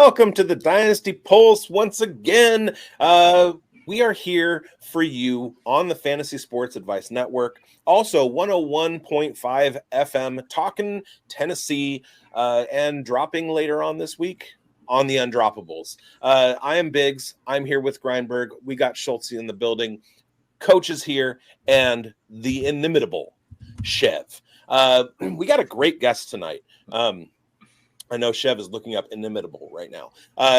Welcome to the Dynasty Pulse once again. We are here for you on the Fantasy Sports Advice Network. Also, 101.5 FM, talking Tennessee, and dropping later on this week on the Undroppables. I am Biggs. I'm here with Grindberg. We got Schultze in the building. Coach is here, and the inimitable Chev. We got a great guest tonight. I know Chev is looking up inimitable right now.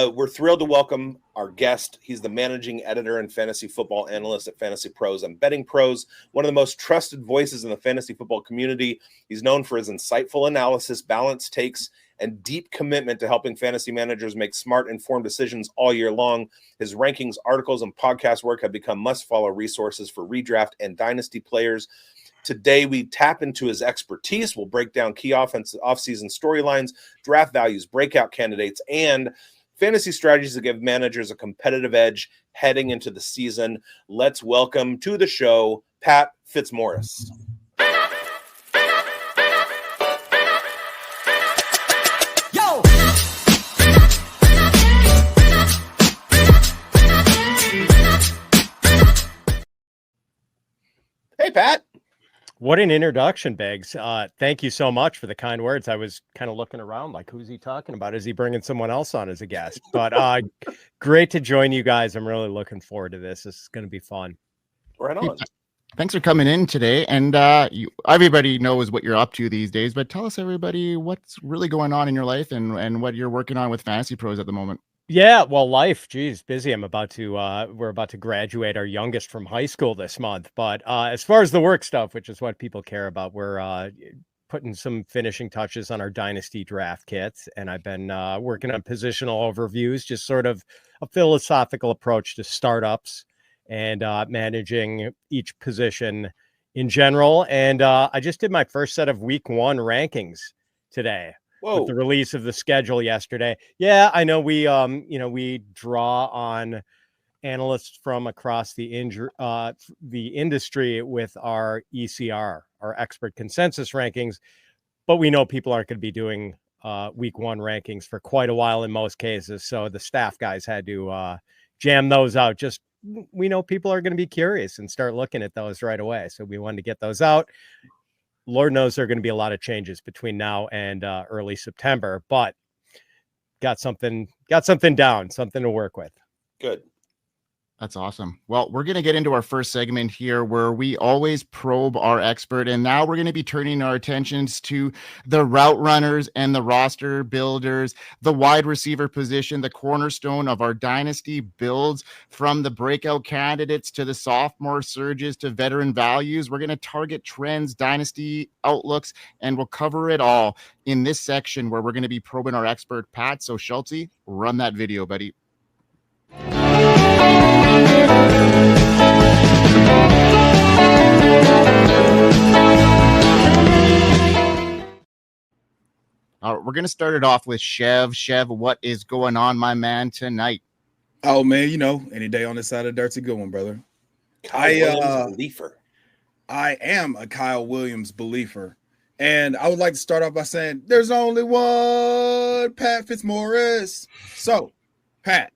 We're thrilled to welcome our guest. He's the managing editor and fantasy football analyst at FantasyPros and Betting Pros, one of the most trusted voices in the fantasy football community. He's known for his insightful analysis, balanced takes, and deep commitment to helping fantasy managers make smart, informed decisions all year long. His rankings, articles, and podcast work have become must-follow resources for redraft and dynasty players. Today, we tap into his expertise. We'll break down key off-season storylines, draft values, breakout candidates, and fantasy strategies that give managers a competitive edge heading into the season. Let's welcome to the show, Pat Fitzmaurice. Yo! Hey, Pat. What an introduction, Biggs. Thank you so much for the kind words. I was kind of looking around like, who's he talking about? Is he bringing someone else on as a guest? But great to join you guys. I'm really looking forward to this. This is going to be fun. Right on. Thanks for coming in today. And everybody knows what you're up to these days, but tell us, everybody, what's really going on in your life and what you're working on with FantasyPros at the moment. Yeah, well, life, geez, busy. We're about to graduate our youngest from high school this month. But as far as the work stuff, which is what people care about, we're putting some finishing touches on our dynasty draft kits. And I've been working on positional overviews, just sort of a philosophical approach to startups and managing each position in general. And I just did my first set of week one rankings today. Whoa. With the release of the schedule yesterday. Yeah, I know we draw on analysts from across the industry with our ECR, our expert consensus rankings, but we know people aren't going to be doing week one rankings for quite a while in most cases. So the staff guys had to jam those out. Just we know people are going to be curious and start looking at those right away. So we wanted to get those out. Lord knows there are going to be a lot of changes between now and early September, but got something down, something to work with. Good. That's awesome. Well, we're going to get into our first segment here where we always probe our expert. And now we're going to be turning our attentions to the route runners and the roster builders, the wide receiver position, the cornerstone of our dynasty builds, from the breakout candidates to the sophomore surges to veteran values. We're going to target trends, dynasty outlooks, and we'll cover it all in this section where we're going to be probing our expert, Pat. So Schultze, run that video, buddy. All right, we're going to start it off with Chev. Chev, what is going on, my man, tonight? Oh, man, any day on this side of the dirt's a good one, brother. Believer. I am a Kyle Williams believer. And I would like to start off by saying there's only one Pat Fitzmaurice. So, Pat,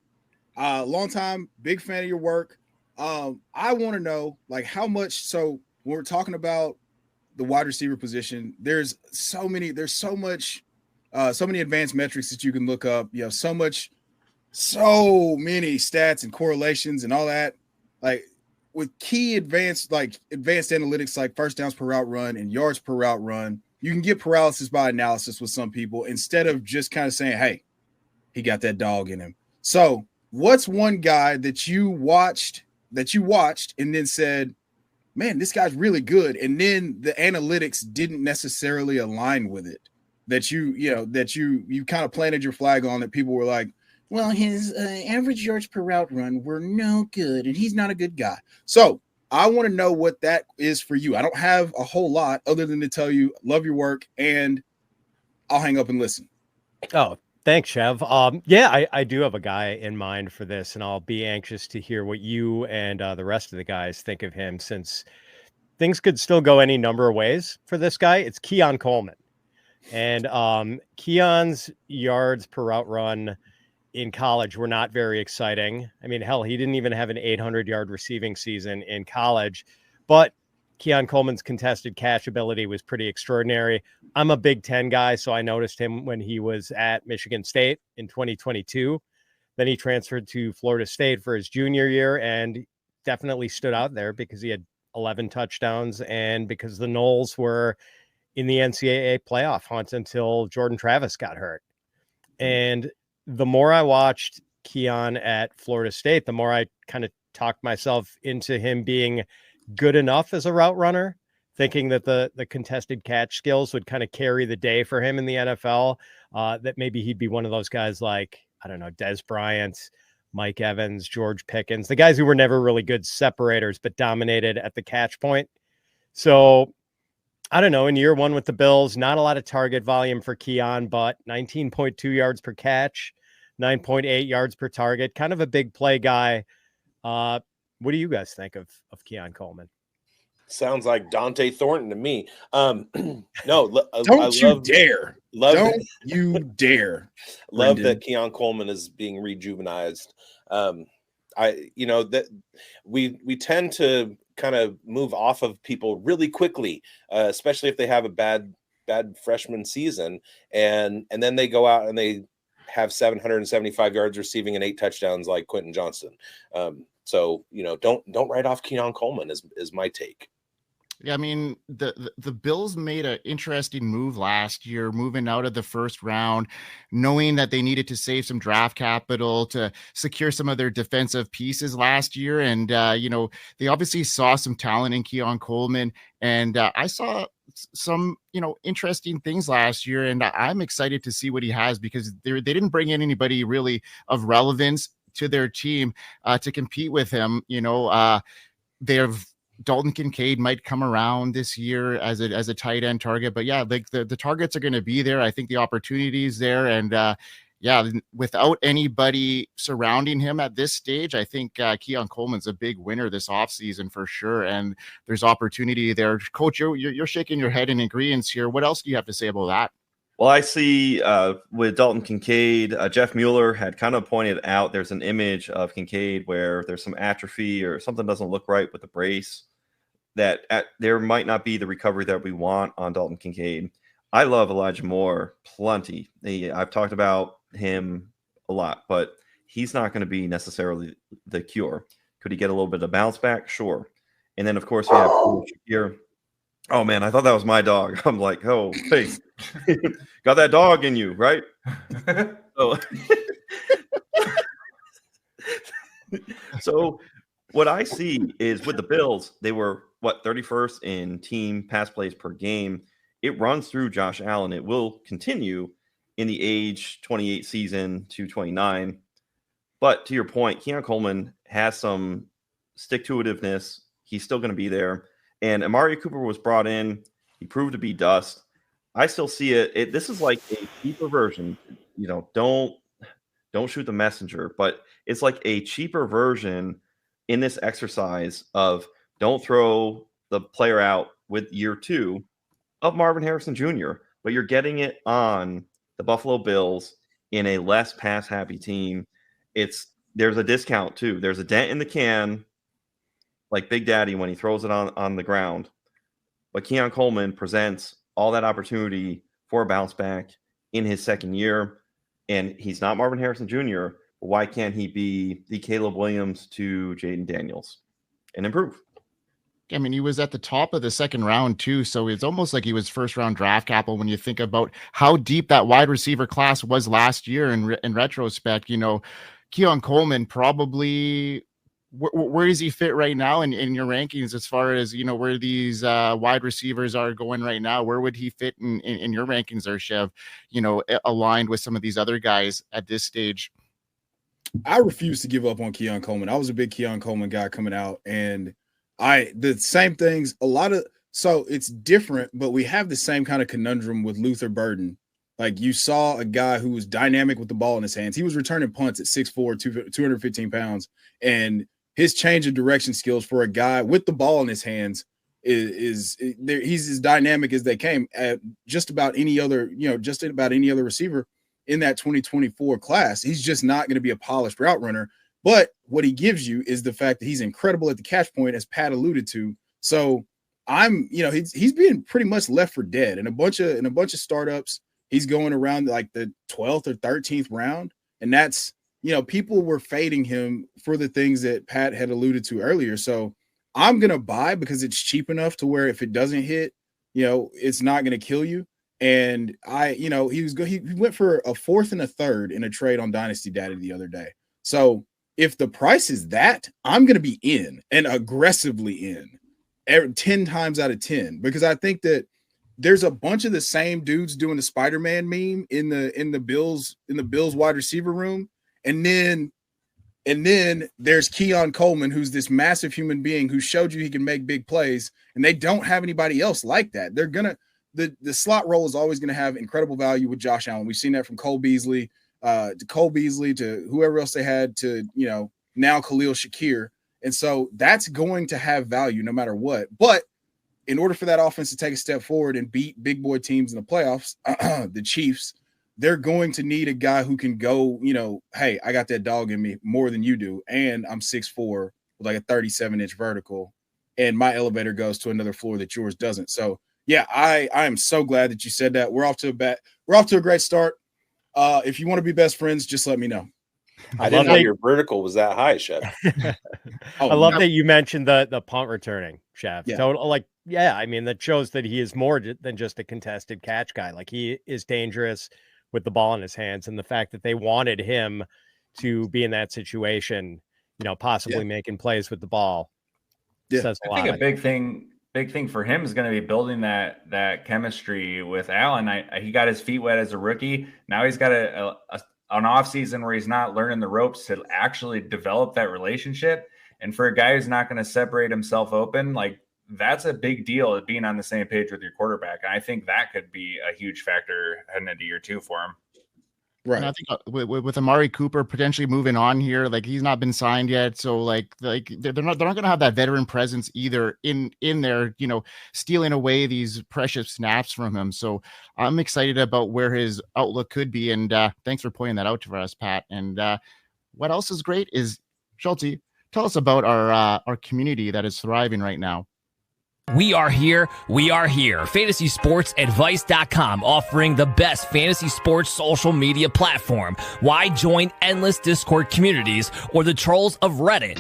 long time, big fan of your work. I want to know, how much. So when we're talking about the wide receiver position, there's so many advanced metrics that you can look up. You have so many stats and correlations and all that. With key advanced analytics like first downs per route run and yards per route run, you can get paralysis by analysis with some people instead of just kind of saying, hey, he got that dog in him. So what's one guy that you watched and then said, man, this guy's really good, and then the analytics didn't necessarily align with it, that you kind of planted your flag on, that people were like, well, his average yards per route run were no good, and he's not a good guy. So I want to know what that is for you. I don't have a whole lot other than to tell you, love your work, and I'll hang up and listen. Oh, thanks, Chev. I do have a guy in mind for this, and I'll be anxious to hear what you and the rest of the guys think of him, since things could still go any number of ways for this guy. It's Keon Coleman. And Keon's yards per route run in college were not very exciting. I mean, hell, he didn't even have an 800-yard receiving season in college, but Keon Coleman's contested catch ability was pretty extraordinary. I'm a Big Ten guy, so I noticed him when he was at Michigan State in 2022. Then he transferred to Florida State for his junior year and definitely stood out there because he had 11 touchdowns and because the Noles were in the NCAA playoff hunt until Jordan Travis got hurt. And the more I watched Keon at Florida State, the more I kind of talked myself into him being good enough as a route runner, thinking that the contested catch skills would kind of carry the day for him in the NFL, that maybe he'd be one of those guys like, I don't know, Des Bryant, Mike Evans, George Pickens, the guys who were never really good separators, but dominated at the catch point. So I don't know, in year one with the Bills, not a lot of target volume for Keon, but 19.2 yards per catch, 9.8 yards per target, kind of a big play guy. What do you guys think of Keon Coleman? Sounds like Dante Thornton to me. No, Don't you dare. Don't you dare. Love that Keon Coleman is being rejuvenized. That we tend to kind of move off of people really quickly, especially if they have a bad freshman season, and then they go out and they have 775 yards receiving and 8 touchdowns like Quentin Johnston. So don't write off Keon Coleman is my take. Yeah, I mean, the Bills made an interesting move last year, moving out of the first round, knowing that they needed to save some draft capital to secure some of their defensive pieces last year. And, they obviously saw some talent in Keon Coleman. And I saw some, interesting things last year. And I'm excited to see what he has because they didn't bring in anybody really of relevance to their team to compete with him. They've Dalton Kincaid might come around this year as a tight end target, but yeah, like the targets are going to be there. I think the opportunity is there. And without anybody surrounding him at this stage, I think Keon Coleman's a big winner this offseason for sure. And there's opportunity there. Coach, you're shaking your head in agreement here. What else do you have to say about that? Well, I see with Dalton Kincaid, Jeff Mueller had kind of pointed out there's an image of Kincaid where there's some atrophy or something doesn't look right with the brace, that there might not be the recovery that we want on Dalton Kincaid. I love Elijah Moore plenty. I've talked about him a lot, but he's not going to be necessarily the cure. Could he get a little bit of bounce back? Sure. And then, of course, we have here. Oh, man, I thought that was my dog. I'm like, oh, hey, got that dog in you, right? So what I see is with the Bills, they were, 31st in team pass plays per game. It runs through Josh Allen. It will continue in the age 28 season to 29. But to your point, Keon Coleman has some stick-to-itiveness. He's still going to be there. And Amari Cooper was brought in. He proved to be dust. I still see it. This is like a cheaper version. Don't shoot the messenger. But it's like a cheaper version in this exercise of don't throw the player out with year 2 of Marvin Harrison Jr. But you're getting it on the Buffalo Bills in a less pass-happy team. There's a discount, too. There's a dent in the can, like Big Daddy when he throws it on the ground. But Keon Coleman presents all that opportunity for a bounce back in his second year. And he's not Marvin Harrison Jr., but why can't he be the Caleb Williams to Jaden Daniels and improve? I mean, he was at the top of the second round too. So it's almost like he was first round draft capital when you think about how deep that wide receiver class was last year in retrospect. Keon Coleman probably, where does he fit right now in your rankings as far as, where these wide receivers are going right now? Where would he fit in your rankings there, Chev, aligned with some of these other guys at this stage? I refuse to give up on Keon Coleman. I was a big Keon Coleman guy coming out, and the same things, so it's different, but we have the same kind of conundrum with Luther Burden. Like, you saw a guy who was dynamic with the ball in his hands. He was returning punts at 6'4", 215 pounds, and his change of direction skills for a guy with the ball in his hands he's as dynamic as they came at just about any other receiver. in that 2024 class. He's just not going to be a polished route runner. But what he gives you is the fact that he's incredible at the catch point, as Pat alluded to. So he's being pretty much left for dead in a bunch of startups. He's going around like the 12th or 13th round. And that's, people were fading him for the things that Pat had alluded to earlier. So I'm going to buy because it's cheap enough to where if it doesn't hit, it's not going to kill you. And he went for a 4th and a 3rd in a trade on Dynasty Data the other day. So if the price is that, I'm going to be in and aggressively in 10 times out of 10, because I think that there's a bunch of the same dudes doing the Spider-Man meme in the Bills wide receiver room. And then there's Keon Coleman, who's this massive human being who showed you he can make big plays, and they don't have anybody else like that. They're gonna the slot role is always going to have incredible value with Josh Allen. We've seen that from Cole Beasley to whoever else they had to, now Khalil Shakir. And so that's going to have value no matter what. But in order for that offense to take a step forward and beat big boy teams in the playoffs, the Chiefs, they're going to need a guy who can go, hey, I got that dog in me more than you do. And I'm 6'4" with like a 37-inch vertical. And my elevator goes to another floor that yours doesn't. So yeah, I am so glad that you said that. We're off to a great start. If you want to be best friends, just let me know. I didn't know your vertical was that high, Chef. I love that you mentioned the punt returning, Chef. Yeah. I mean, that shows that he is more than just a contested catch guy. Like, he is dangerous with the ball in his hands, and the fact that they wanted him to be in that situation, possibly making plays with the ball, says a lot. I think a big thing for him is going to be building that chemistry with Allen. He got his feet wet as a rookie. Now he's got an off season where he's not learning the ropes to actually develop that relationship. And for a guy who's not going to separate himself open, like, that's a big deal of being on the same page with your quarterback. And I think that could be a huge factor heading into year 2 for him. Right. And I think with Amari Cooper potentially moving on here, like, he's not been signed yet, so like they're not going to have that veteran presence either in there, stealing away these precious snaps from him. So I'm excited about where his outlook could be, and thanks for pointing that out to us, Pat. And what else is great is, Schulte, tell us about our community that is thriving right now. We are here. FantasySportsAdvice.com, offering the best fantasy sports social media platform. Why join endless Discord communities or the trolls of Reddit?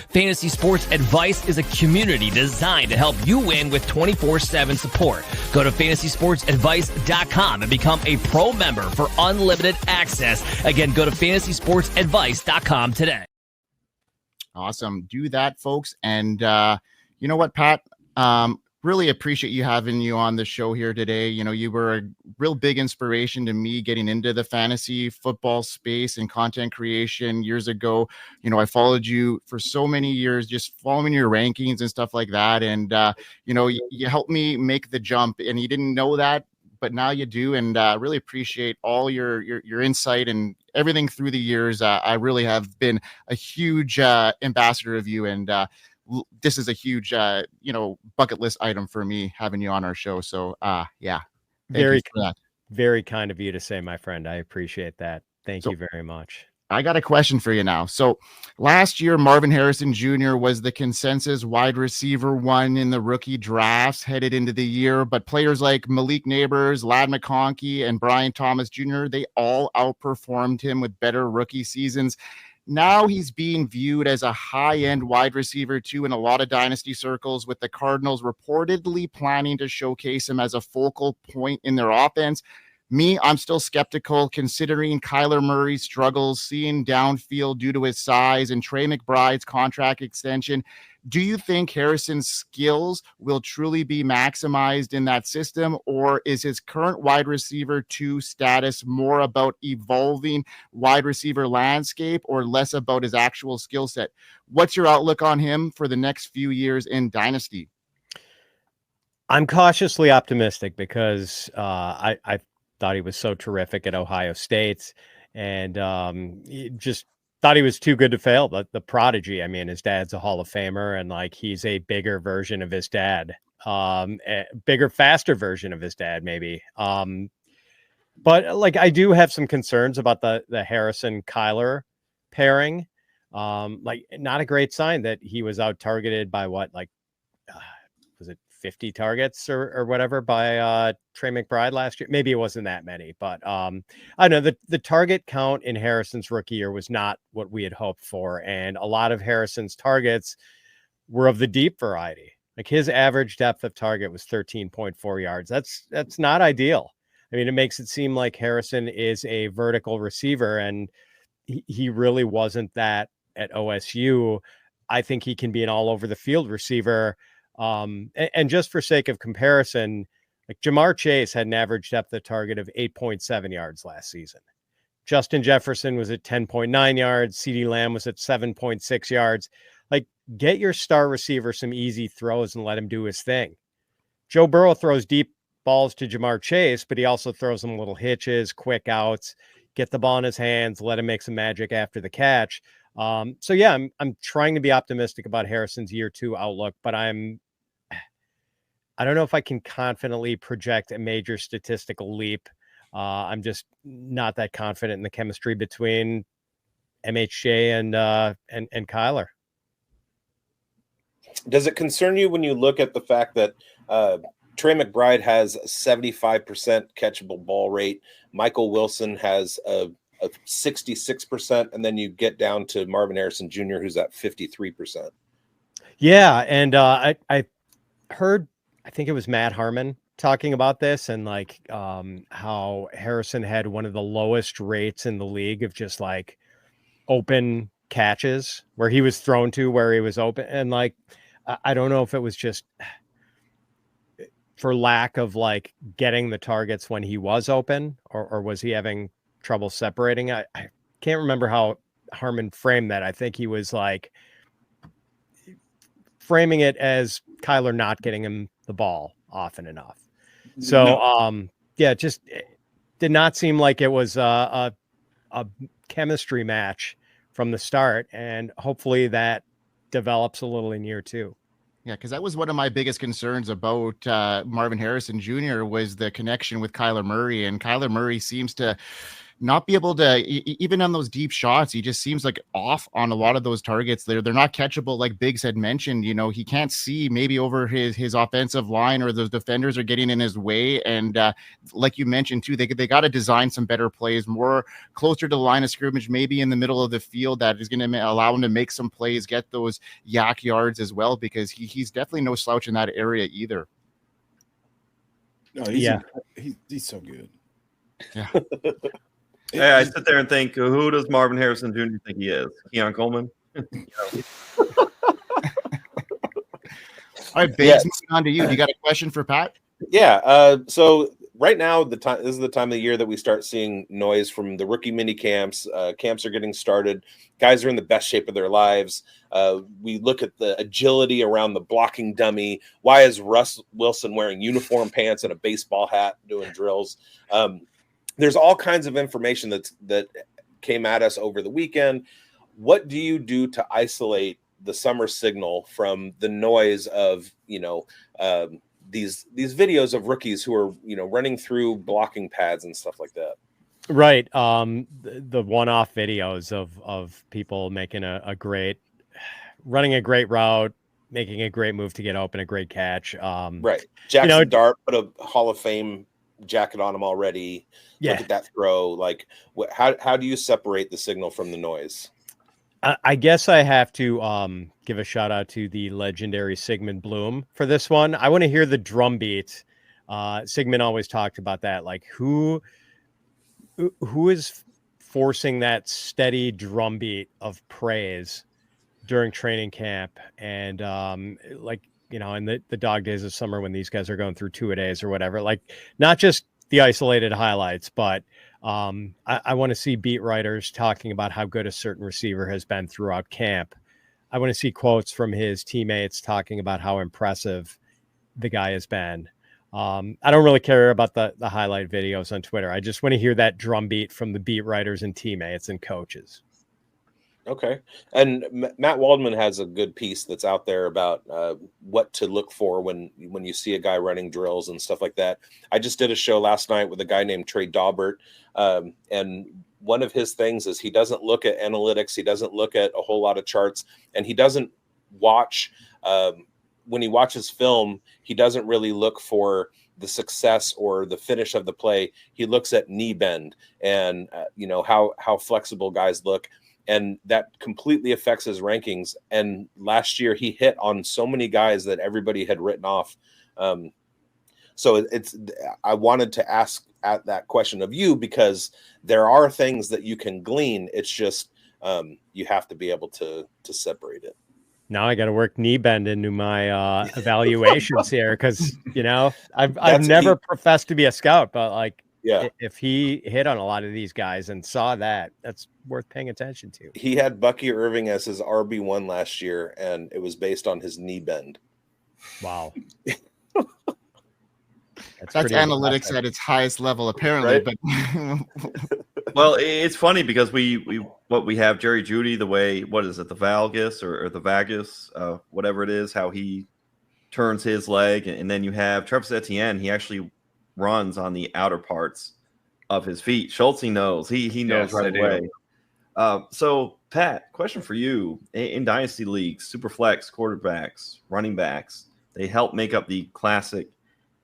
Fantasy Sports Advice is a community designed to help you win with 24/7 support. Go to FantasySportsAdvice.com and become a pro member for unlimited access. Again, go to FantasySportsAdvice.com today. Awesome. Do that, folks. And you know what, Pat? Really appreciate having you on the show here today. You were a real big inspiration to me getting into the fantasy football space and content creation years ago. I followed you for so many years, just following your rankings and stuff like that. And, you helped me make the jump, and you didn't know that, but now you do. And really appreciate all your insight and everything through the years. I really have been a huge ambassador of you, and this is a huge bucket list item for me, having you on our show. So yeah, very kind of you to say, my friend. I appreciate that. Thank you very much. I got a question for you now. So last year, Marvin Harrison Jr. was the consensus wide receiver 1 in the rookie drafts headed into the year, but players like Malik Neighbors, Ladd McConkey, and Brian Thomas Jr., they all outperformed him with better rookie seasons. Now he's being viewed as a high-end wide receiver 2 in a lot of dynasty circles, with the Cardinals reportedly planning to showcase him as a focal point in their offense. I'm still skeptical, considering Kyler Murray's struggles, seeing downfield due to his size, and Trey McBride's contract extension. Do you think Harrison's skills will truly be maximized in that system, or is his current wide receiver 2 status more about evolving wide receiver landscape or less about his actual skill set? What's your outlook on him for the next few years in Dynasty? I'm cautiously optimistic because I thought he was so terrific at Ohio State, and just thought he was too good to fail. The prodigy. I mean, his dad's a Hall of Famer, and like, he's a bigger version of his dad, a bigger, faster version of his dad, maybe. But like, I do have some concerns about the Harrison Kyler pairing. Like, not a great sign that he was out targeted by what, like, was it 50 targets or whatever by Trey McBride last year? Maybe it wasn't that many, but I don't know. The target count in Harrison's rookie year was not what we had hoped for. And a lot of Harrison's targets were of the deep variety. Like, his average depth of target was 13.4 yards. That's not ideal. I mean, it makes it seem like Harrison is a vertical receiver, and he really wasn't that at OSU. I think he can be an all over the field receiver. And just for sake of comparison, like, Jamar Chase had an average depth of target of 8.7 yards last season. Justin Jefferson was at 10.9 yards. CeeDee Lamb was at 7.6 yards. Like, get your star receiver some easy throws and let him do his thing. Joe Burrow throws deep balls to Jamar Chase, but he also throws him little hitches, quick outs, get the ball in his hands, let him make some magic after the catch. So yeah, I'm trying to be optimistic about Harrison's year 2 outlook, but I don't know if I can confidently project a major statistical leap. I'm just not that confident in the chemistry between MHJ and Kyler. Does it concern you when you look at the fact that Trey McBride has a 75% catchable ball rate, Michael Wilson has a 66%, and then you get down to Marvin Harrison Jr., who's at 53%? Yeah, and I heard, I think it was Matt Harmon talking about this, and like how Harrison had one of the lowest rates in the league of just like open catches where he was thrown to where he was open. And like, I don't know if it was just for lack of like getting the targets when he was open, or was he having trouble separating? I can't remember how Harmon framed that. I think he was like framing it as Kyler not getting him the ball often enough. So, yeah, just did not seem like it was a chemistry match from the start, and hopefully that develops a little in year 2. Yeah, because that was one of my biggest concerns about Marvin Harrison Jr. was the connection with Kyler Murray, and Kyler Murray seems to not be able to, even on those deep shots, he just seems like off on a lot of those targets. They're not catchable, like Biggs had mentioned. You know, he can't see maybe over his offensive line, or those defenders are getting in his way. And like you mentioned too, they got to design some better plays, more closer to the line of scrimmage, maybe in the middle of the field, that is going to allow him to make some plays, get those yak yards as well, because he's definitely no slouch in that area either. No, he's so good. Yeah. Yeah, I sit there and think, who does Marvin Harrison Jr. think he is? Keon Coleman? All right, Bates, moving on to you. Do you got a question for Pat? Yeah. So right now, this is the time of the year that we start seeing noise from the rookie mini camps. Camps are getting started. Guys are in the best shape of their lives. We look at the agility around the blocking dummy. Why is Russ Wilson wearing uniform pants and a baseball hat doing drills? There's all kinds of information that came at us over the weekend. What do you do to isolate the summer signal from the noise of, these videos of rookies who are, running through blocking pads and stuff like that? Right. The one-off videos of people making running a great route, making a great move to get open, a great catch. Right. Jackson Dart put a Hall of Fame jacket on him already. Yeah. Look at that throw. Like, how do you separate the signal from the noise? I guess I have to give a shout out to the legendary Sigmund Bloom for this one. I want to hear the drum beat. Sigmund always talked about that. Like, who is forcing that steady drum beat of praise during training camp? And in the dog days of summer when these guys are going through 2-a-days or whatever, like, not just the isolated highlights, but I want to see beat writers talking about how good a certain receiver has been throughout camp. I want to see quotes from his teammates talking about how impressive the guy has been. I don't really care about the highlight videos on Twitter. I just want to hear that drum beat from the beat writers and teammates and coaches. Okay. And Matt Waldman has a good piece that's out there about what to look for when you see a guy running drills and stuff like that. I just did a show last night with a guy named Trey Daubert. And one of his things is he doesn't look at analytics. He doesn't look at a whole lot of charts, and he doesn't watch when he watches film, he doesn't really look for the success or the finish of the play. He looks at knee bend and how flexible guys look. And that completely affects his rankings. And last year he hit on so many guys that everybody had written off. So I wanted to ask at that question of you, because there are things that you can glean. It's just you have to be able to separate it. Now I got to work knee bend into my evaluations here, because I've never professed to be a scout, but like, yeah, if he hit on a lot of these guys and saw that, that's worth paying attention to. He had Bucky Irving as his RB1 last year, and it was based on his knee bend. Wow. That's analytics at its highest level, apparently. Right? But well, it's funny because we have Jerry Jeudy, the way, what is it, the valgus or the vagus, whatever it is, how he turns his leg, and then you have Travis Etienne. He actually runs on the outer parts of his feet. Schultz knows. He knows right away. So, Pat, question for you. In Dynasty leagues, Superflex, quarterbacks, running backs, they help make up the classic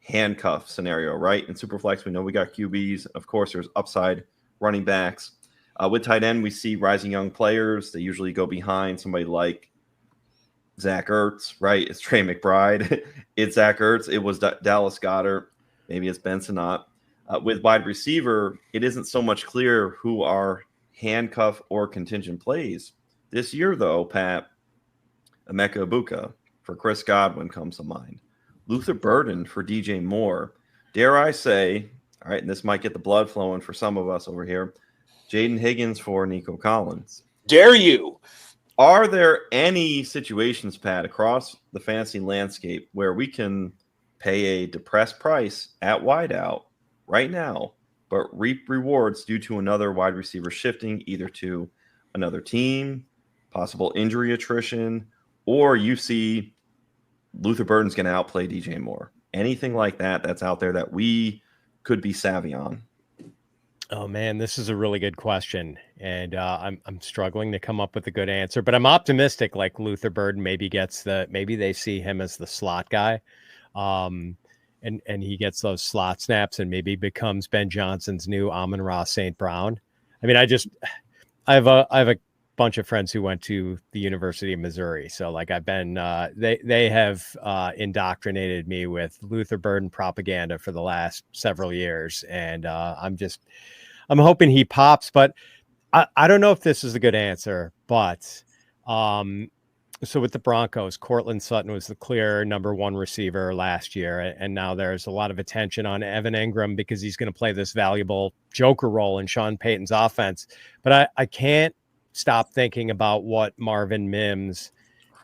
handcuff scenario, right? In Superflex, we know we got QBs. Of course, there's upside running backs. With tight end, we see rising young players. They usually go behind somebody like Zach Ertz, right? It's Trey McBride. It's Zach Ertz. It was Dallas Goedert. Maybe it's Ben Sinnott. With wide receiver, it isn't so much clear who are handcuff or contingent plays. This year, though, Pat, Emeka Egbuka for Chris Godwin comes to mind. Luther Burden for DJ Moore. Dare I say, all right, and this might get the blood flowing for some of us over here, Jaden Higgins for Nico Collins. Dare you? Are there any situations, Pat, across the fantasy landscape where we can pay a depressed price at wideout right now, but reap rewards due to another wide receiver shifting either to another team, possible injury attrition, or you see Luther Burden's going to outplay DJ Moore? Anything like that that's out there that we could be savvy on? Oh man, this is a really good question, and I'm struggling to come up with a good answer. But I'm optimistic. Like Luther Burden maybe they see him as the slot guy, and he gets those slot snaps and maybe becomes Ben Johnson's new Amon-Ra St. Brown. I mean, I have a bunch of friends who went to the University of Missouri, so like I've been they have indoctrinated me with Luther Burden propaganda for the last several years, and I'm hoping he pops, but I don't know if this is a good answer. But so with the Broncos, Cortland Sutton was the clear number one receiver last year, and now there's a lot of attention on Evan Ingram because he's going to play this valuable joker role in Sean Payton's offense. But I can't stop thinking about what Marvin Mims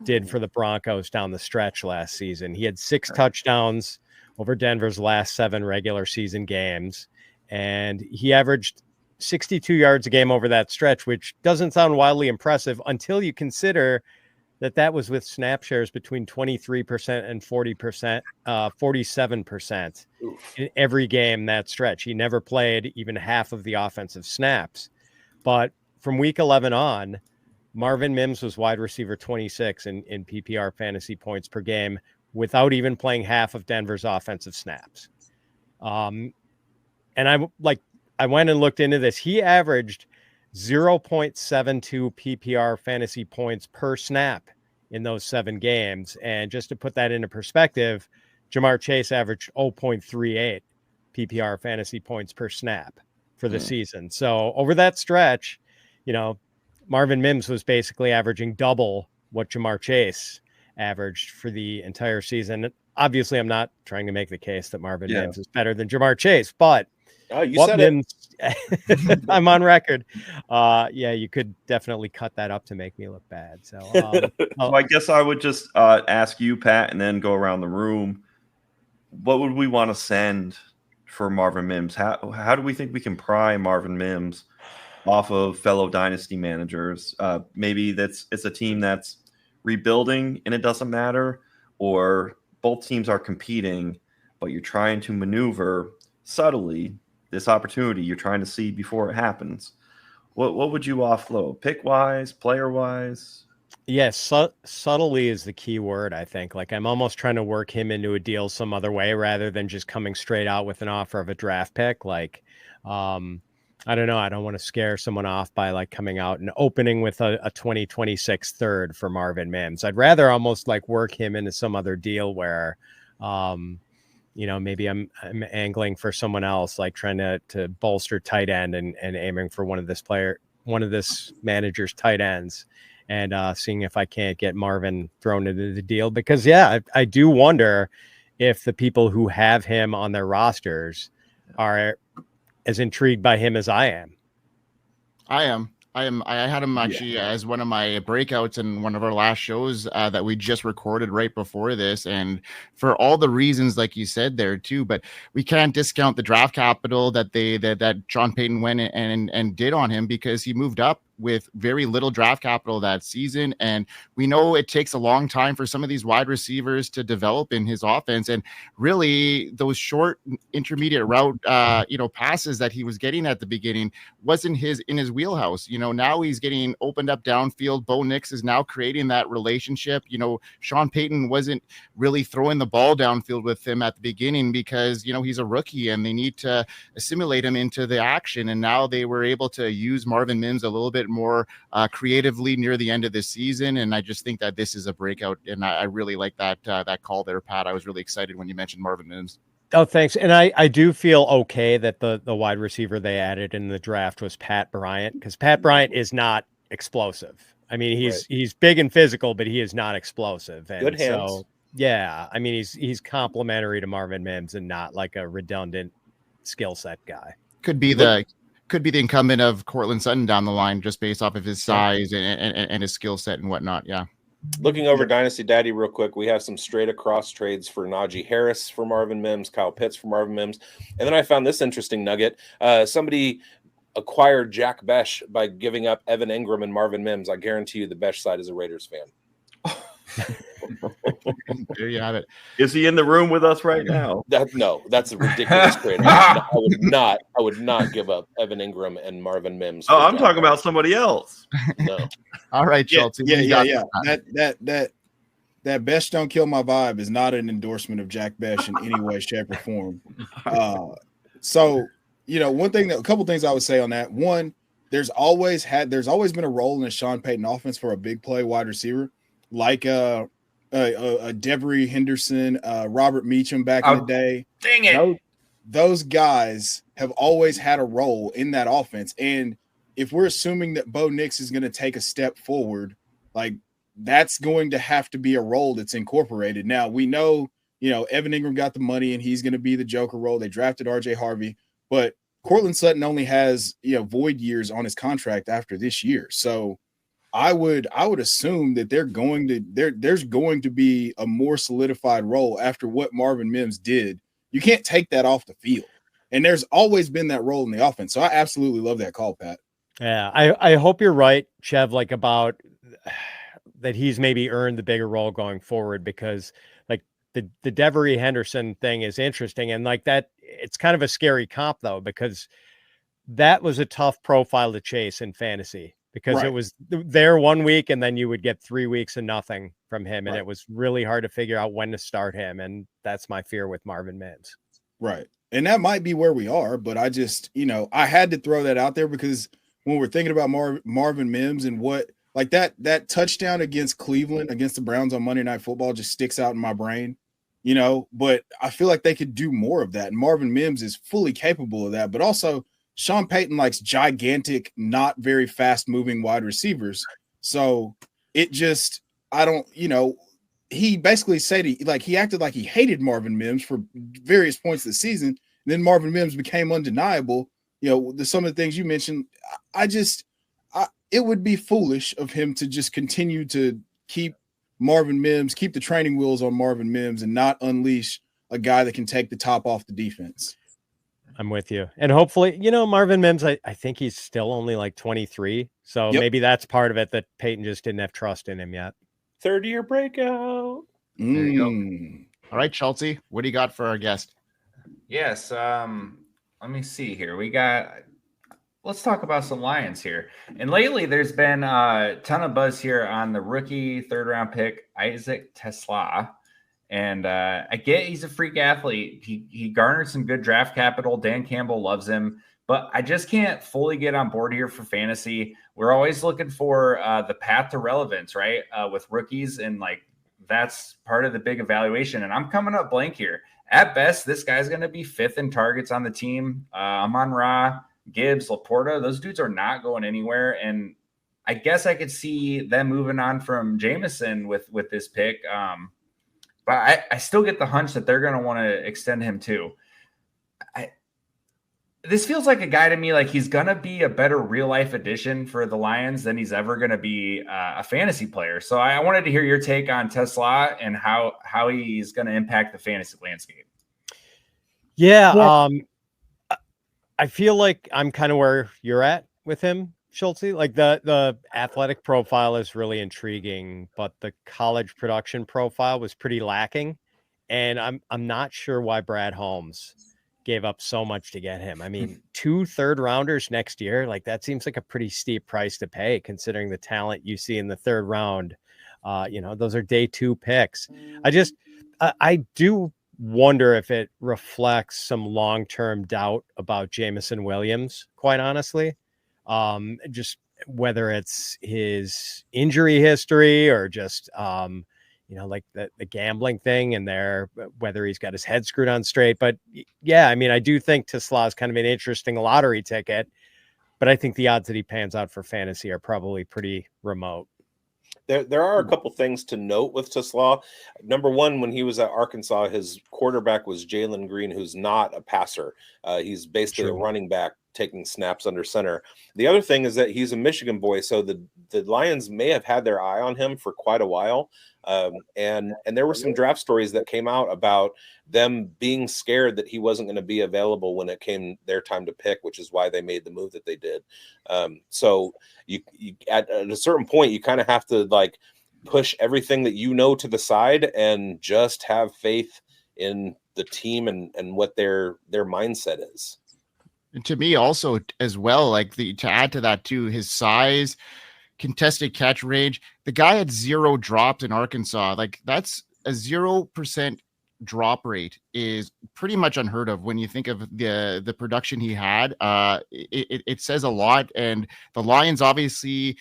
did for the Broncos down the stretch last season. He had 6 touchdowns over Denver's last 7 regular season games, and he averaged 62 yards a game over that stretch, which doesn't sound wildly impressive until you consider that was with snap shares between 23% and 47% in every game that stretch. He never played even half of the offensive snaps. But from week 11 on, Marvin Mims was wide receiver 26 in PPR fantasy points per game without even playing half of Denver's offensive snaps. And I went and looked into this. He averaged 0.72 PPR fantasy points per snap in those 7 games. And just to put that into perspective, Jamar Chase averaged 0.38 PPR fantasy points per snap for the season. So over that stretch, Marvin Mims was basically averaging double what Jamar Chase averaged for the entire season. Obviously, I'm not trying to make the case that Marvin Mims is better than Jamar Chase, but you said Mims, I'm on record. You could definitely cut that up to make me look bad. So, so I guess I would just ask you, Pat, and then go around the room. What would we want to send for Marvin Mims? How do we think we can pry Marvin Mims off of fellow dynasty managers. Maybe it's a team that's rebuilding and it doesn't matter, or both teams are competing, but you're trying to maneuver subtly this opportunity you're trying to see before it happens. What would you offload? Pick wise, player wise? Yes, subtly is the key word, I think. Like, I'm almost trying to work him into a deal some other way rather than just coming straight out with an offer of a draft pick. Like, I don't know. I don't want to scare someone off by like coming out and opening with a 2026 third for Marvin Mims. I'd rather almost like work him into some other deal where, maybe I'm angling for someone else, like trying to bolster tight end and aiming for one of this manager's tight ends, and seeing if I can't get Marvin thrown into the deal. Because I do wonder if the people who have him on their rosters are as intrigued by him as I am. I had him actually as one of my breakouts in one of our last shows that we just recorded right before this. And for all the reasons, like you said there too, but we can't discount the draft capital that Sean Payton went and did on him, because he moved up with very little draft capital that season. And we know it takes a long time for some of these wide receivers to develop in his offense. And really those short intermediate route, passes that he was getting at the beginning wasn't in his wheelhouse. Now he's getting opened up downfield. Bo Nix is now creating that relationship. Sean Payton wasn't really throwing the ball downfield with him at the beginning because, he's a rookie and they need to assimilate him into the action. And now they were able to use Marvin Mims a little bit more creatively near the end of the season. And I just think that this is a breakout. And I really like that call there, Pat. I was really excited when you mentioned Marvin Mims. Oh, thanks. And I do feel okay that the wide receiver they added in the draft was Pat Bryant, because Pat Bryant is not explosive. I mean, he's big and physical, but he is not explosive. And good hands. So, I mean, he's complementary to Marvin Mims and not like a redundant skill set guy. Could be the incumbent of Cortland Sutton down the line, just based off of his size and his skill set and whatnot. Yeah. Looking over Dynasty Daddy real quick, we have some straight across trades for Najee Harris for Marvin Mims, Kyle Pitts for Marvin Mims. And then I found this interesting nugget. Somebody acquired Jack Besh by giving up Evan Ingram and Marvin Mims. I guarantee you the Besh side is a Raiders fan. There you have it. Is he in the room with us right now? No, that's a ridiculous trade. I would not give up Evan Ingram and Marvin Mims. Oh, I'm talking about somebody else. No. All right, Schultz. Yeah. That Besh don't kill my vibe is not an endorsement of Jack Besh in any way, shape, or form. A couple things I would say on that. One, there's always been a role in the Sean Payton offense for a big play wide receiver, like Devery Henderson, Robert Meacham back in the day. Dang it. Those guys have always had a role in that offense. And if we're assuming that Bo Nix is going to take a step forward, like that's going to have to be a role that's incorporated. Now we know, Evan Ingram got the money and he's going to be the Joker role. They drafted RJ Harvey, but Cortland Sutton only has, void years on his contract after this year. So I would assume that there's going to be a more solidified role after what Marvin Mims did. You can't take that off the field. And there's always been that role in the offense. So I absolutely love that call, Pat. Yeah, I hope you're right, Chev, like about that he's maybe earned the bigger role going forward, because like the Devery Henderson thing is interesting. And like that, it's kind of a scary comp though, because that was a tough profile to chase in fantasy. Because It was there 1 week and then you would get 3 weeks of nothing from him. And It was really hard to figure out when to start him. And that's my fear with Marvin Mims. Right. And that might be where we are, but I just, I had to throw that out there because when we're thinking about Marvin Mims and what, like that touchdown against Cleveland, against the Browns on Monday Night Football just sticks out in my brain, but I feel like they could do more of that. And Marvin Mims is fully capable of that, but also Sean Payton likes gigantic, not very fast moving wide receivers. So it just, he basically said he acted like he hated Marvin Mims for various points of the season. And then Marvin Mims became undeniable. Some of the things you mentioned, it would be foolish of him to just continue to keep the training wheels on Marvin Mims and not unleash a guy that can take the top off the defense. I'm with you. And hopefully, Marvin Mims, I think he's still only like 23. So Yep. maybe that's part of it, that Peyton just didn't have trust in him yet. Third-year breakout. There you go. All right, Chelsea, what do you got for our guest? Yes. Let me see here. Let's talk about some Lions here. And lately there's been a ton of buzz here on the rookie 3rd-round pick, Isaac Tesla. And I get he's a freak athlete. He garnered some good draft capital. Dan Campbell loves him. But I just can't fully get on board here for fantasy. We're always looking for the path to relevance, right? With rookies, and like that's part of the big evaluation. And I'm coming up blank here. At best, this guy's going to be 5th in targets on the team. Amon-Ra, Gibbs, Laporta, those dudes are not going anywhere. And I guess I could see them moving on from Jameson with this pick. But I still get the hunch that they're going to want to extend him too. This feels like a guy to me, like he's going to be a better real life addition for the Lions than he's ever going to be a fantasy player. So I wanted to hear your take on Tesla and how he's going to impact the fantasy landscape. Yeah. I feel like I'm kind of where you're at with him, Schultze. Like the athletic profile is really intriguing, but the college production profile was pretty lacking. And I'm not sure why Brad Holmes gave up so much to get him. I mean, 2 3rd-rounders next year, like that seems like a pretty steep price to pay considering the talent you see in the 3rd round. Those are day 2 picks. I do wonder if it reflects some long-term doubt about Jameson Williams, quite honestly. Just whether it's his injury history or just, like the gambling thing and whether he's got his head screwed on straight. But yeah, I mean, I do think Tesla is kind of an interesting lottery ticket, but I think the odds that he pans out for fantasy are probably pretty remote. There are a couple things to note with Tesla. Number one, when he was at Arkansas, his quarterback was Jalen Green, who's not a passer. He's basically a running back taking snaps under center. The other thing is that he's a Michigan boy, so the Lions may have had their eye on him for quite a while. And there were some draft stories that came out about them being scared that he wasn't going to be available when it came their time to pick, which is why they made the move that they did. So you at a certain point, you kind of have to like push everything that to the side and just have faith in the team and what their mindset is. And to me also as well, like to add to that too, his size, contested catch range. The guy had 0 drops in Arkansas. Like that's a 0% drop rate is pretty much unheard of when you think of the production he had. It says a lot, and the Lions obviously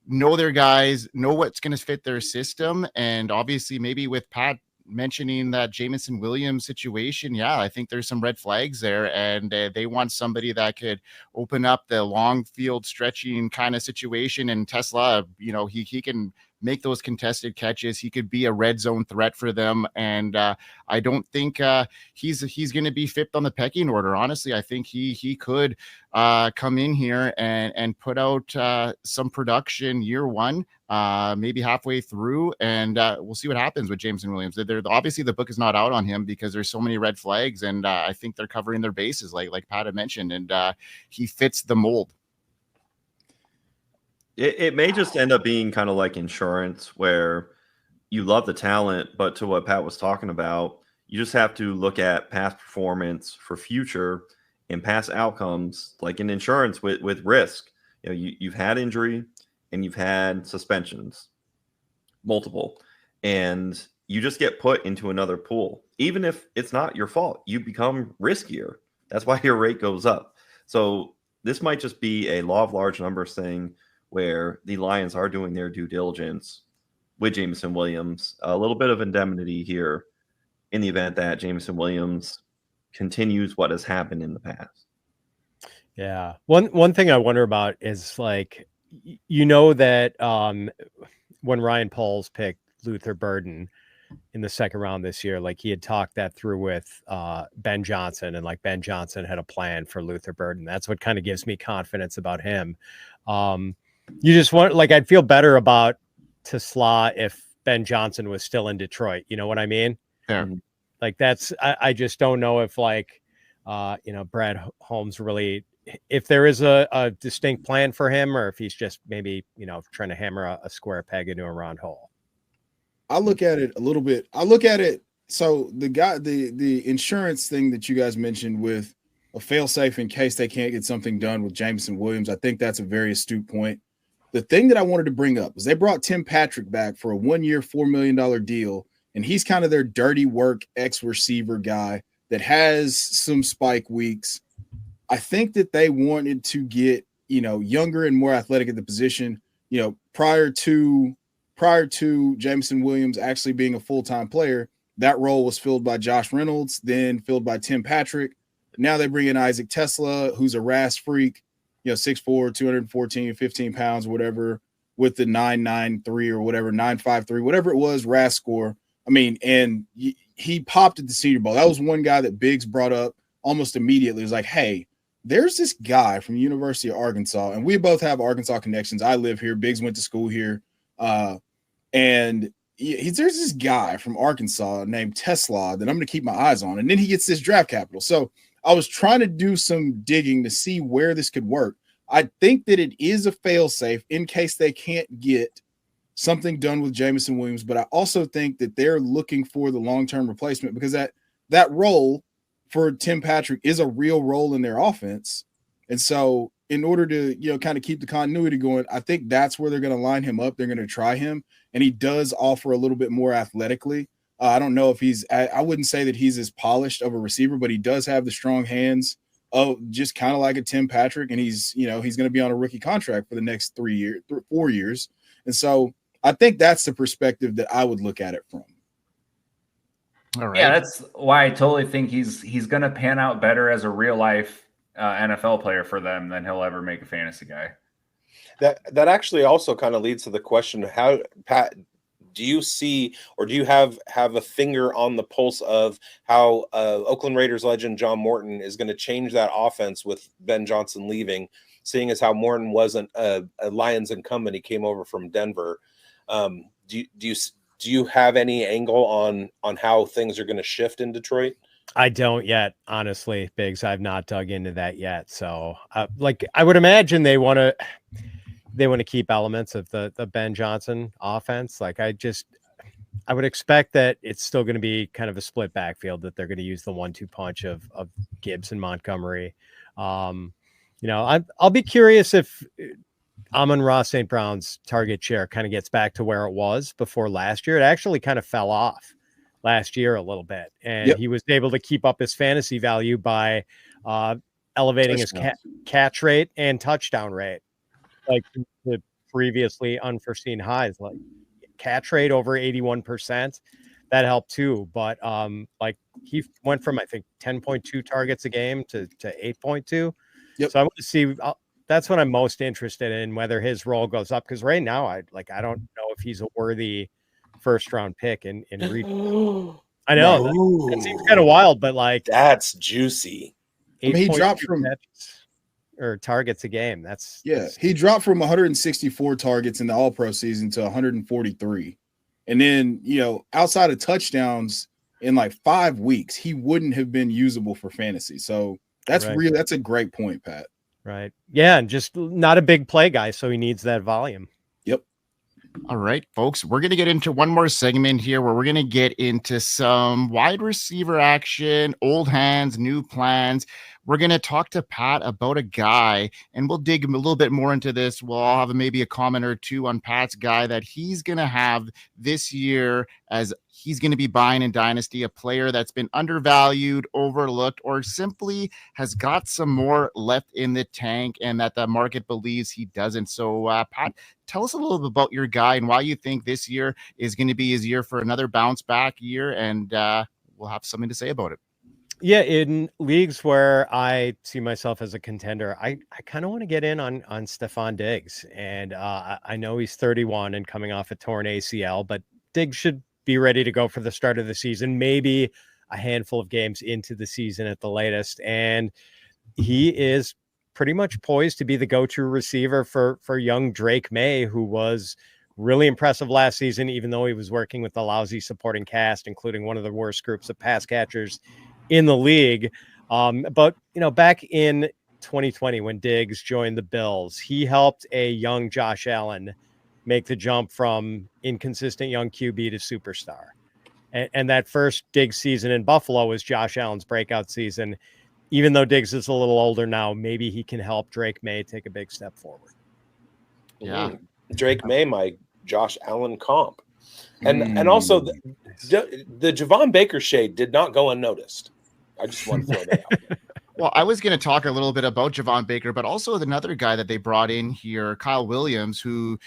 know their guys, know what's going to fit their system, and obviously maybe with Pat mentioning that Jameson Williams situation, yeah, I think there's some red flags there, and they want somebody that could open up the long field stretching kind of situation. And Tesla, he can make those contested catches. He could be a red zone threat for them. And I don't think he's going to be fifth on the pecking order. Honestly, I think he could come in here and put out some production year 1, maybe halfway through, and we'll see what happens with Jameson Williams. Obviously the book is not out on him because there's so many red flags, and I think they're covering their bases like Pat had mentioned, and he fits the mold. It may just end up being kind of like insurance, where you love the talent, but to what Pat was talking about, you just have to look at past performance for future and past outcomes, like in insurance with risk. You've had injury and you've had suspensions, multiple, and you just get put into another pool. Even if it's not your fault, you become riskier. That's why your rate goes up. So this might just be a law of large numbers thing, where the Lions are doing their due diligence with Jameson Williams. A little bit of indemnity here in the event that Jameson Williams continues what has happened in the past. Yeah. One thing I wonder about is like, that when Ryan Poles picked Luther Burden in the second round this year, like he had talked that through with Ben Johnson, and like Ben Johnson had a plan for Luther Burden. That's what kind of gives me confidence about him. You just want, like, I'd feel better about Tesla if Ben Johnson was still in Detroit. You know what I mean? Yeah. Like I just don't know if like Brad Holmes really, if there is a distinct plan for him, or if he's just maybe, trying to hammer a square peg into a round hole. I look at it a little bit. I look at it. So the insurance thing that you guys mentioned with a fail-safe in case they can't get something done with Jameson Williams, I think that's a very astute point. The thing that I wanted to bring up is they brought Tim Patrick back for a 1-year, $4 million deal, and he's kind of their dirty work ex-receiver guy that has some spike weeks. I think that they wanted to get, younger and more athletic at the position, prior to Jameson Williams actually being a full-time player. That role was filled by Josh Reynolds, then filled by Tim Patrick. Now they bring in Isaac Tesla, who's a RAS freak, 6'4", 214, 15 pounds, whatever, with the 9.93 or whatever, 9.53, whatever it was, RAS score. I mean, and he popped at the Senior Bowl. That was one guy that Biggs brought up almost immediately. It was like, hey, there's this guy from the University of Arkansas, and we both have Arkansas connections. I live here. Biggs went to school here. And there's this guy from Arkansas named Tesla that I'm going to keep my eyes on. And then he gets this draft capital. So I was trying to do some digging to see where this could work. I think that it is a fail-safe in case they can't get something done with Jameson Williams, but I also think that they're looking for the long-term replacement because that role for Tim Patrick is a real role in their offense. And so in order to, kind of keep the continuity going, I think that's where they're going to line him up. They're going to try him, and he does offer a little bit more athletically. I don't know if I wouldn't say that he's as polished of a receiver, but he does have the strong hands of just kind of like a Tim Patrick. And he's going to be on a rookie contract for the next 4 years. And so I think that's the perspective that I would look at it from. All right. Yeah, that's why I totally think he's going to pan out better as a real life NFL player for them than he'll ever make a fantasy guy. That actually also kind of leads to the question: how, Pat, do you see, or do you have a finger on the pulse of how Oakland Raiders legend John Morton is going to change that offense with Ben Johnson leaving, seeing as how Morton wasn't a Lions incumbent, he came over from Denver? Do you have any angle on how things are going to shift in Detroit? I don't yet, honestly, Biggs. I've not dug into that yet. So, I would imagine they want to keep elements of the Ben Johnson offense. I would expect that it's still going to be kind of a split backfield, that they're going to use the 1-2 punch of Gibbs and Montgomery. I'll be curious if Amon-Ra St. Brown's target share kind of gets back to where it was before last year. It actually kind of fell off last year a little bit, and he was able to keep up his fantasy value by elevating his catch rate and touchdown rate, like the previously unforeseen highs, like catch rate over 81%. That helped too. But he went from, I think, 10.2 targets a game to 8.2. Yep. So I want to see. That's what I'm most interested in, whether his role goes up. Because right now, I don't know if he's a worthy first round pick in I know it seems kind of wild, but that's juicy. I mean, he dropped from targets a game. He dropped from 164 targets in the All-Pro season to 143, and then outside of touchdowns in 5 weeks, he wouldn't have been usable for fantasy. So that's that's a great point, Pat. Right. Yeah, and just not a big play guy, so he needs that volume. Yep. All right, folks, we're going to get into one more segment here where we're going to get into some wide receiver action, old hands, new plans. We're going to talk to Pat about a guy, and we'll dig a little bit more into this. We'll all have maybe a comment or two on Pat's guy that he's going to have this year, as he's going to be buying in Dynasty, a player that's been undervalued, overlooked, or simply has got some more left in the tank and that the market believes he doesn't. So, Pat, tell us a little bit about your guy and why you think this year is going to be his year for another bounce back year, and we'll have something to say about it. Yeah, in leagues where I see myself as a contender, I kind of want to get in on Stephon Diggs. And I know he's 31 and coming off a torn ACL, but Diggs should be ready to go for the start of the season, maybe a handful of games into the season at the latest. And he is pretty much poised to be the go-to receiver for young Drake May, who was really impressive last season, even though he was working with the lousy supporting cast, including one of the worst groups of pass catchers in the league. But, back in 2020, when Diggs joined the Bills, he helped a young Josh Allen make the jump from inconsistent young QB to superstar. And that first Diggs season in Buffalo was Josh Allen's breakout season. Even though Diggs is a little older now, maybe he can help Drake May take a big step forward. Yeah. Drake May, my Josh Allen comp. And also the Javon Baker shade did not go unnoticed. I just want to throw that out there. Well, I was going to talk a little bit about Javon Baker, but also another guy that they brought in here, Kyle Williams, who,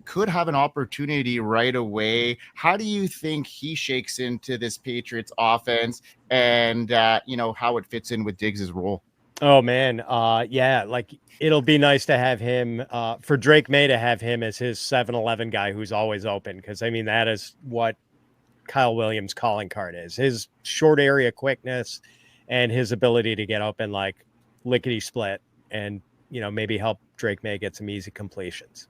could have an opportunity right away. How do you think he shakes into this Patriots offense and, how it fits in with Diggs' role? Oh, man. It'll be nice to have him, for Drake May to have him as his 7-11 guy who's always open. Because, that is what Kyle Williams' calling card is. His short area quickness and his ability to get open like lickety split and, maybe help Drake May get some easy completions.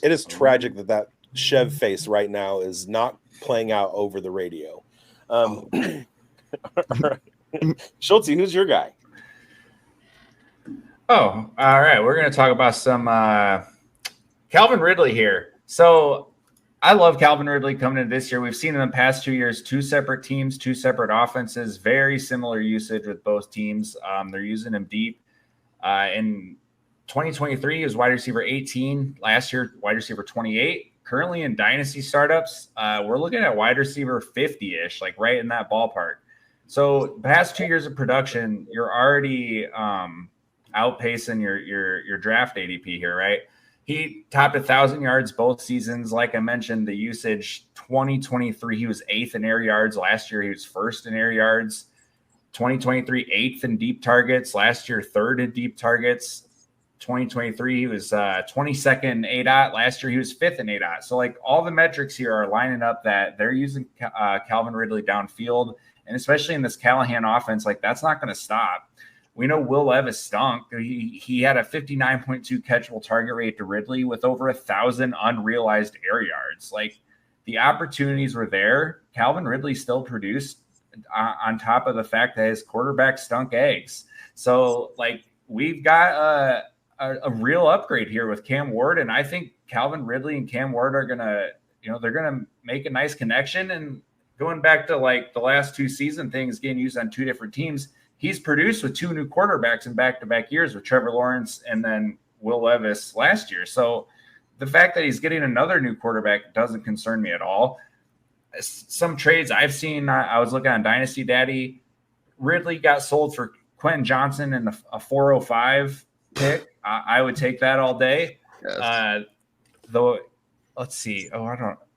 It is tragic that Chev face right now is not playing out over the radio. Schultze, who's your guy? Oh, all right. We're going to talk about some Calvin Ridley here. So I love Calvin Ridley coming into this year. We've seen in the past 2 years, 2 separate teams, 2 separate offenses, very similar usage with both teams. They're using him deep. In 2023, he was wide receiver 18. Last year, wide receiver 28. Currently in Dynasty startups, we're looking at wide receiver 50-ish, like right in that ballpark. So past 2 years of production, you're already outpacing your draft ADP here, right? He topped 1,000 yards both seasons. Like I mentioned, the usage 2023, he was 8th in air yards. Last year, he was 1st in air yards. 2023, 8th in deep targets. Last year, 3rd in deep targets. 2023, he was 22nd in ADOT. Last year, he was 5th in ADOT. So, all the metrics here are lining up that they're using Calvin Ridley downfield. And especially in this Callahan offense, that's not going to stop. We know Will Levis stunk. He had a 59.2 catchable target rate to Ridley with over 1,000 unrealized air yards. The opportunities were there. Calvin Ridley still produced on top of the fact that his quarterback stunk eggs. So, we've got a real upgrade here with Cam Ward. And I think Calvin Ridley and Cam Ward are going to, they're going to make a nice connection. And going back to the last 2 season things getting used on 2 different teams, he's produced with 2 new quarterbacks in back-to-back years with Trevor Lawrence and then Will Levis last year. So the fact that he's getting another new quarterback doesn't concern me at all. Some trades I've seen, I was looking on Dynasty Daddy. Ridley got sold for Quentin Johnson and a 405 pick. I would take that all day. Yes. Though, let's see.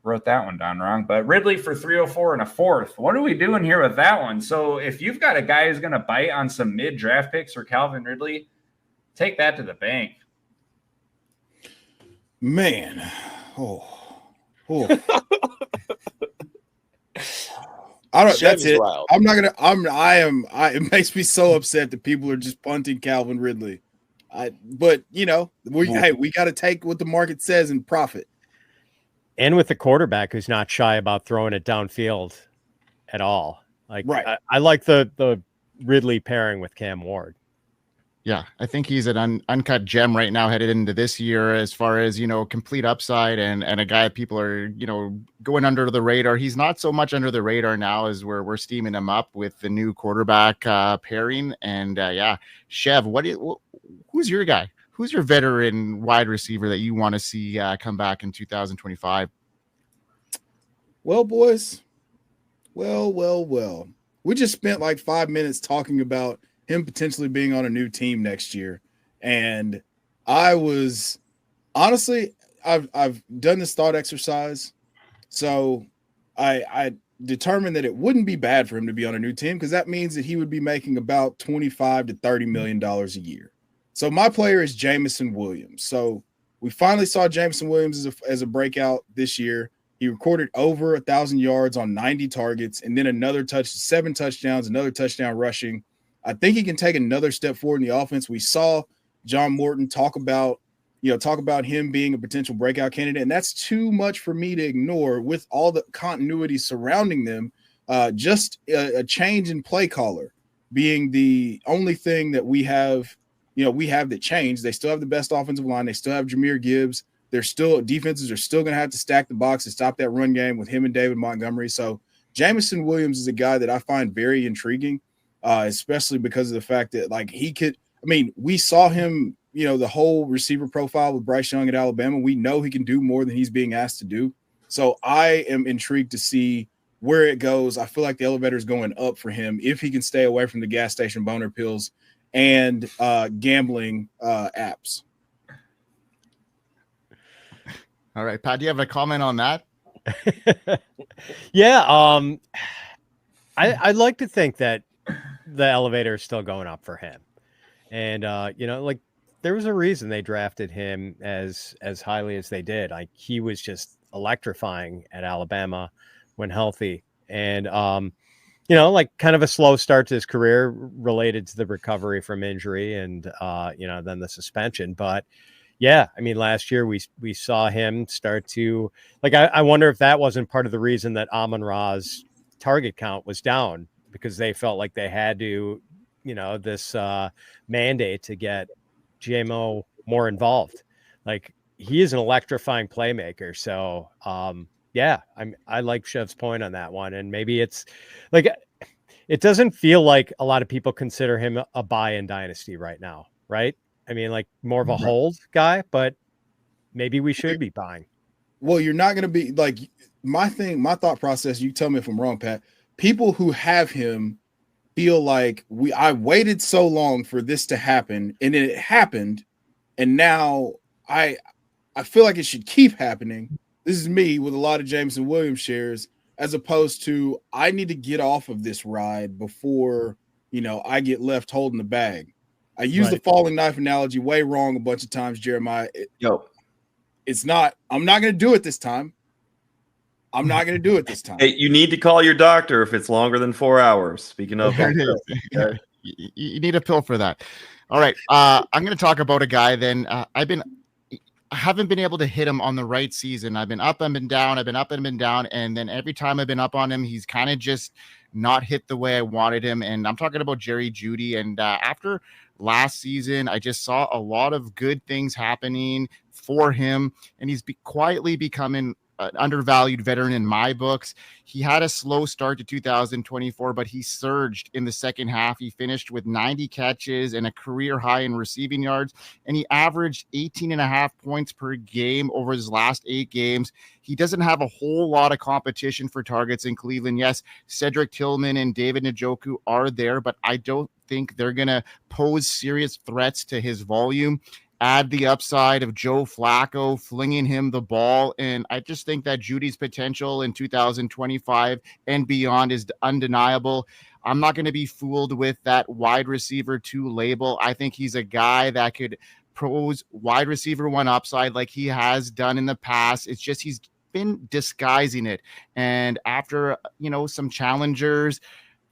Wrote that one down wrong, but Ridley for 304 and a 4th. What are we doing here with that one? So if you've got a guy who's going to bite on some mid-draft picks for Calvin Ridley, take that to the bank. Man. Oh. I don't. That's it. Wild. I'm not gonna. It makes me so upset that people are just punting Calvin Ridley. But we got to take what the market says and profit. And with the quarterback who's not shy about throwing it downfield at all. Right. I like the Ridley pairing with Cam Ward. Yeah, I think he's an uncut gem right now headed into this year as far as, complete upside and a guy people are, going under the radar. He's not so much under the radar now as we're steaming him up with the new quarterback pairing. And Chev, who's your guy? Who's your veteran wide receiver that you want to see come back in 2025? Well, boys. Well. We just spent 5 minutes talking about him potentially being on a new team next year. And I was honestly, I've done this thought exercise. So I determined that it wouldn't be bad for him to be on a new team because that means that he would be making about $25 to $30 million a year. So my player is Jameson Williams. So we finally saw Jameson Williams as a breakout this year. He recorded over 1,000 yards on 90 targets and then 7 touchdowns, another touchdown rushing. I think he can take another step forward in the offense. We saw John Morton talk about him being a potential breakout candidate, and that's too much for me to ignore with all the continuity surrounding them. Just a change in play caller. being the only thing that we have that changed. They still have the best offensive line. They still have Jahmyr Gibbs. Defenses are still going to have to stack the box and stop that run game with him and David Montgomery. So Jameson Williams is a guy that I find very intriguing, especially because of the fact that we saw him, the whole receiver profile with Bryce Young at Alabama. We know he can do more than he's being asked to do. So I am intrigued to see where it goes. I feel like the elevator is going up for him if he can stay away from the gas station boner pills and gambling apps. All right, Pat, do you have a comment on that? Yeah, I'd like to think that the elevator is still going up for him, and there was a reason they drafted him as highly as they did. Like, he was just electrifying at Alabama when healthy, and kind of a slow start to his career related to the recovery from injury and then the suspension, but. Yeah, I mean, last year we saw him start to I wonder if that wasn't part of the reason that Amon-Ra's target count was down, because they felt like they had to, this mandate to get GMO more involved. Like, he is an electrifying playmaker. So I like Shev's point on that one, and maybe it's it doesn't feel like a lot of people consider him a buy in Dynasty right now, right? I mean, more of a hold guy, but maybe we should be buying. Well, you're not going to be my thought process. You tell me if I'm wrong, Pat. People who have him feel like I waited so long for this to happen, and then it happened, and now I feel like it should keep happening. This is me with a lot of Jameson Williams shares, as opposed to I need to get off of this ride before I get left holding the bag. I used the falling knife analogy way wrong a bunch of times, Jeremiah. It's not. I'm not going to do it this time. Hey, you need to call your doctor if it's longer than 4 hours. Speaking of, you need a pill for that. All right, I'm going to talk about a guy. Then I haven't been able to hit him on the right season. I've been up and been down. And then every time I've been up on him, he's kind of just not hit the way I wanted him. And I'm talking about Jerry Jeudy. And after last season, I just saw a lot of good things happening for him, and he's quietly becoming an undervalued veteran in my books. He had a slow start to 2024, but he surged in the second half. He finished with 90 catches and a career high in receiving yards, and he averaged 18.5 points per game over his last 8 games. He doesn't have a whole lot of competition for targets in Cleveland. Yes, Cedric Tillman and David Njoku are there, but I don't think they're going to pose serious threats to his volume. Add the upside of Joe Flacco flinging him the ball, and I just think that Jeudy's potential in 2025 and beyond is undeniable. I'm not going to be fooled with that wide receiver 2 label. I think he's a guy that could pose wide receiver 1 upside like he has done in the past. It's just he's been disguising it, and after some challengers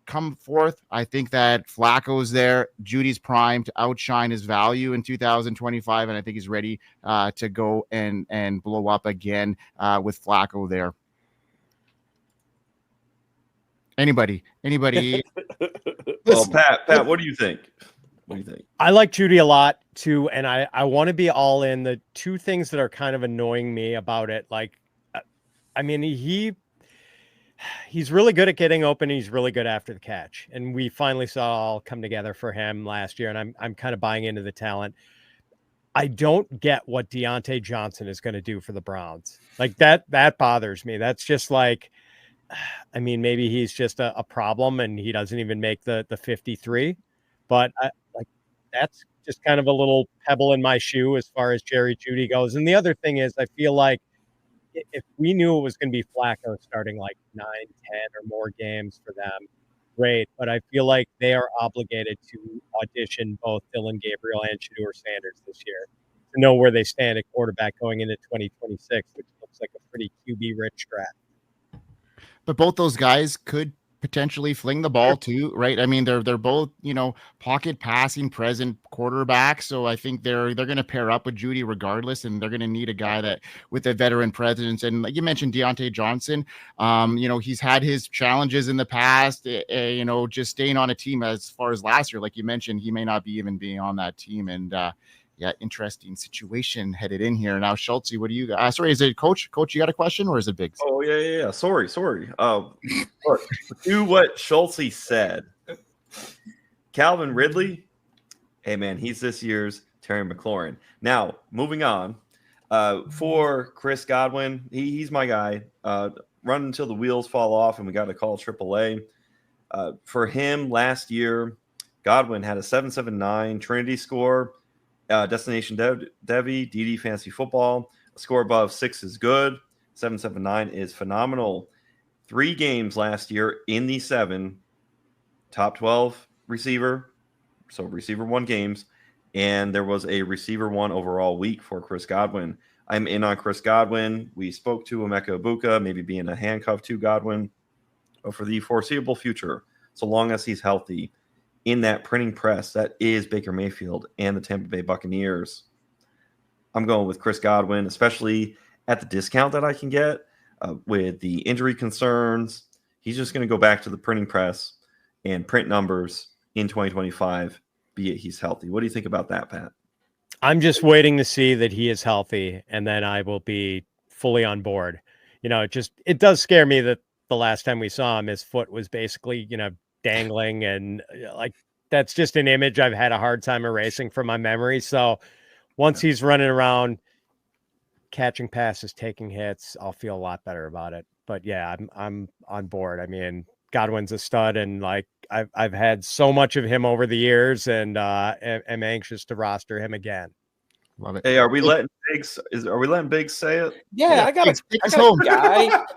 come forth, I think that Flacco's there. Judy's primed to outshine his value in 2025, and I think he's ready to go and blow up again with Flacco there. Anybody? Well, Pat, what do you think? I like Jeudy a lot too, and I want to be all in. The two things that are kind of annoying me about it, he's really good at getting open. He's really good after the catch. And we finally saw it all come together for him last year. And I'm kind of buying into the talent. I don't get what Deontay Johnson is going to do for the Browns. That bothers me. That's just maybe he's just a problem and he doesn't even make the 53, but that's just kind of a little pebble in my shoe as far as Jerry Jeudy goes. And the other thing is, I feel like if we knew it was going to be Flacco starting 9, 10 or more games for them, great. But I feel like they are obligated to audition both Dylan Gabriel and Shedeur Sanders this year to know where they stand at quarterback going into 2026, which looks like a pretty QB-rich draft. But both those guys could potentially fling the ball too, right? I mean, they're both, pocket passing present quarterbacks. So I think they're going to pair up with Jeudy regardless, and they're going to need a guy that with a veteran presence. And like you mentioned, Deontay Johnson, he's had his challenges in the past, just staying on a team as far as last year. Like you mentioned, he may not be even being on that team. And interesting situation headed in here. Now, Schultz, what do you got? Sorry, is it Coach? Coach, you got a question or is it Biggs? Oh, yeah. Sorry. Look, do what Schultz said. Calvin Ridley, hey, man, he's this year's Terry McLaurin. Now, moving on. For Chris Godwin, he's my guy. Run until the wheels fall off and we got to call AAA. For him, last year, Godwin had a 7.79 Trinity score. Destination Devi, DD Fantasy Football. A score above 6 is good. 7.79 is phenomenal. 3 games last year in the 7. Top 12 receiver. So receiver 1 games. And there was a receiver 1 overall week for Chris Godwin. I'm in on Chris Godwin. We spoke to Emeka Egbuka, maybe being a handcuff to Godwin. But for the foreseeable future, so long as he's healthy, in that printing press that is Baker Mayfield and the Tampa Bay Buccaneers, I'm going with Chris Godwin, especially at the discount that I can get with the injury concerns. He's just going to go back to the printing press and print numbers in 2025, be it he's healthy. What do you think about that, Pat? I'm just waiting to see that he is healthy, and then I will be fully on board. It does scare me that the last time we saw him, his foot was basically, dangling, and that's just an image I've had a hard time erasing from my memory. So once he's running around catching passes, taking hits, I'll feel a lot better about it. But yeah, I'm on board. I mean, Godwin's a stud, and I've had so much of him over the years, and am anxious to roster him again. Love it. Hey, are we letting Biggs? Are we letting Biggs say it? Yeah, I got a guy.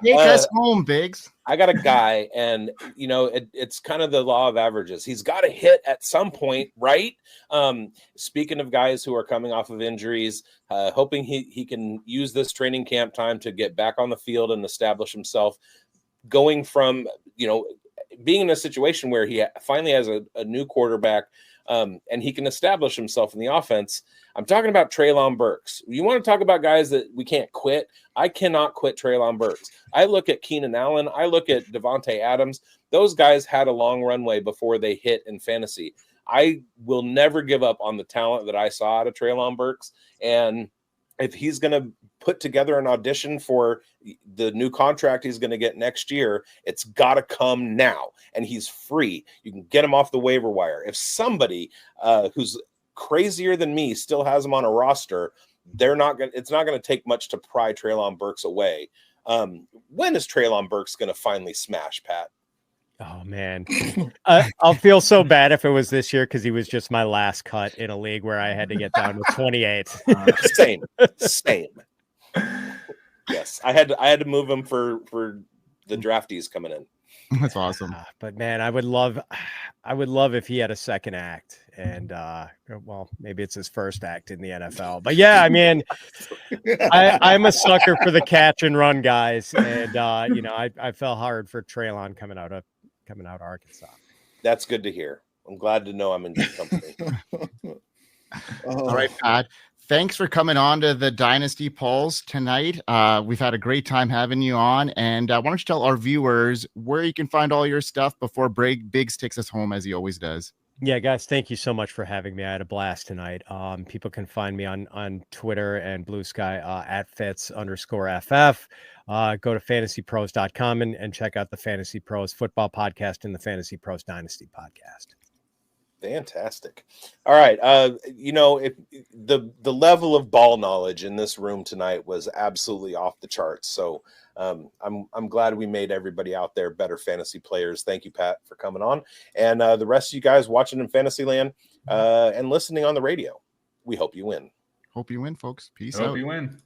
Take us home, Biggs. I got a guy, and it's kind of the law of averages. He's got to hit at some point, right? Speaking of guys who are coming off of injuries, hoping he can use this training camp time to get back on the field and establish himself. Going from being in a situation where he finally has a new quarterback, and he can establish himself in the offense. I'm talking about Treylon Burks. You want to talk about guys that we can't quit? I cannot quit Treylon Burks. I look at Keenan Allen. I look at Devontae Adams. Those guys had a long runway before they hit in fantasy. I will never give up on the talent that I saw out of Treylon Burks. And if he's going to put together an audition for the new contract he's going to get next year, it's got to come now. And he's free. You can get him off the waiver wire. If somebody who's crazier than me still has him on a roster, it's not going to take much to pry Treylon Burks away. When is Treylon Burks going to finally smash, Pat? Oh, man. I'll feel so bad if it was this year, because he was just my last cut in a league where I had to get down to 28. Same. Yes, I had to move him for the draftees coming in. That's awesome. But man, I would love if he had a second act, and maybe it's his first act in the NFL. But yeah, I mean, I'm a sucker for the catch and run guys, and I fell hard for Treylon coming out of Arkansas. That's good to hear. I'm glad to know I'm in good company. All right, Pat. Thanks for coming on to the Dynasty Pulse tonight. We've had a great time having you on. And why don't you tell our viewers where you can find all your stuff before Biggs takes us home, as he always does. Yeah, guys, thank you so much for having me. I had a blast tonight. People can find me on Twitter and Blue Sky at Fitz_FF. Go to FantasyPros.com and check out the Fantasy Pros Football Podcast and the Fantasy Pros Dynasty Podcast. Fantastic. All right. If the level of ball knowledge in this room tonight was absolutely off the charts. So I'm glad we made everybody out there better fantasy players. Thank you, Pat, for coming on. And the rest of you guys watching in Fantasyland and listening on the radio. We hope you win. Hope you win, folks. Peace out. Hope you win.